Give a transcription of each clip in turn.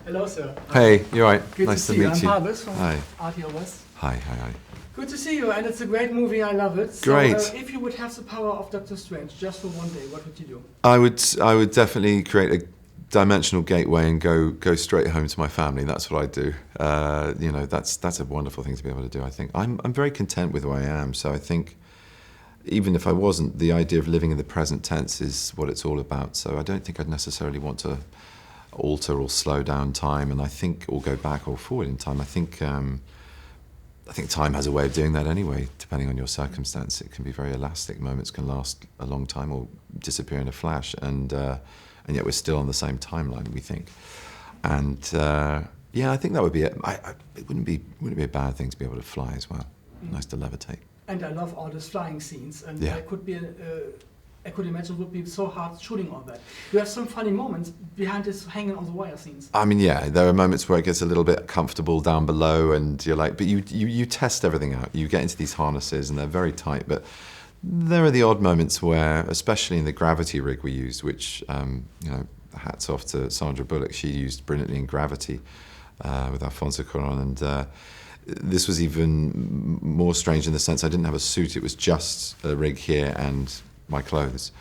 Hello, sir. Hey, you're right. Good Nice to to see you. meet I'm you. Harvest from Hi. RTOS. Hi. Good to see you, and it's a great movie. I love it. Great. So, if you would have the power of Doctor Strange just for one day, what would you do? I would definitely create a dimensional gateway and go straight home to my family. That's what I do. That's a wonderful thing to be able to do. I think I'm very content with where I am. So I think even if I wasn't, the idea of living in the present tense is what it's all about. So I don't think I'd necessarily want to alter or slow down time, and I think or go back or forward in time. I think time has a way of doing that anyway, depending on your circumstance. It can be very elastic. Moments can last a long time or disappear in a flash, and yet we're still on the same timeline, we think. And I think that would be it. It wouldn't be a bad thing to be able to fly as well. Nice to levitate. And I love all these flying scenes, and Yeah. I could imagine it would be so hard shooting all that. You have some funny moments behind this hanging on the wire scenes. I mean, yeah, there are moments where it gets a little bit comfortable down below, and you're like, but you test everything out. You get into these harnesses, and they're very tight, but there are the odd moments where, especially in the gravity rig we used, which, hats off to Sandra Bullock, she used brilliantly in Gravity with Alfonso Cuarón, and this was even more strange in the sense I didn't have a suit, it was just a rig here and my clothes.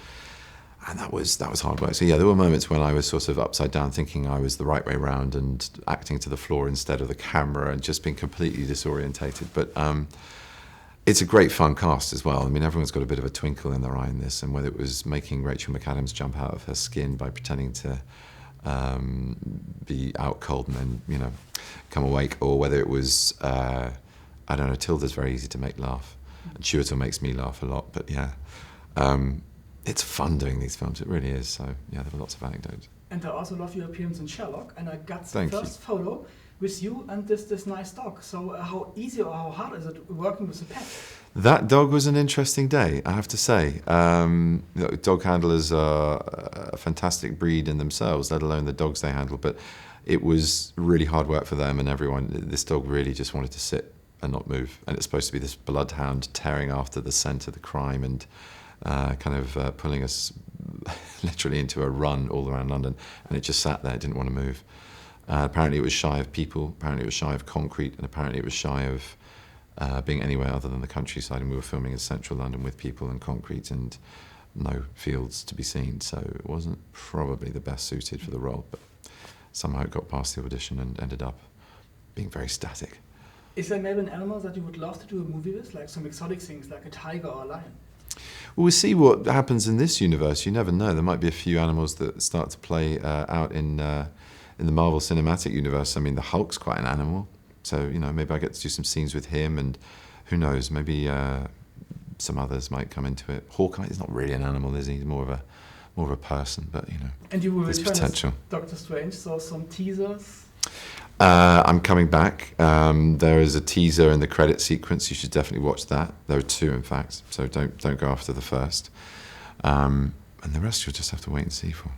And that was hard work. So yeah, there were moments when I was sort of upside down thinking I was the right way round and acting to the floor instead of the camera and just being completely disorientated. But it's a great fun cast as well. I mean, everyone's got a bit of a twinkle in their eye in this, and whether it was making Rachel McAdams jump out of her skin by pretending to be out cold and then, come awake, or whether it was, Tilda's very easy to make laugh. And Chiwetel makes me laugh a lot, but yeah. It's fun doing these films, it really is. So yeah, there were lots of anecdotes. And I also love your appearance in Sherlock, and I got the Thank first photo with you and this nice dog. So how easy or how hard is it working with a pet? That dog was an interesting day, I have to say. Dog handlers are a fantastic breed in themselves, let alone the dogs they handle, but it was really hard work for them and everyone. This dog really just wanted to sit and not move, and it's supposed to be this bloodhound tearing after the scent of the crime and pulling us literally into a run all around London, and it just sat there, it didn't want to move. Apparently it was shy of people, apparently it was shy of concrete, and apparently it was shy of being anywhere other than the countryside, and we were filming in central London with people and concrete and no fields to be seen, so it wasn't probably the best suited for the role, but somehow it got past the audition and ended up being very static. Is there maybe an animal that you would love to do a movie with, like some exotic things, like a tiger or a lion? Well, we'll see what happens in this universe. You never know. There might be a few animals that start to play out in the Marvel Cinematic Universe. I mean, the Hulk's quite an animal, so maybe I get to do some scenes with him, and who knows? Maybe some others might come into it. Hawkeye is not really an animal, is he? He's more of a person, but And you will there's return potential. as Doctor Strange, so some teasers. I'm coming back. There is a teaser in the credit sequence. You should definitely watch that. There are two, in fact, so don't go after the first. And the rest you'll just have to wait and see for.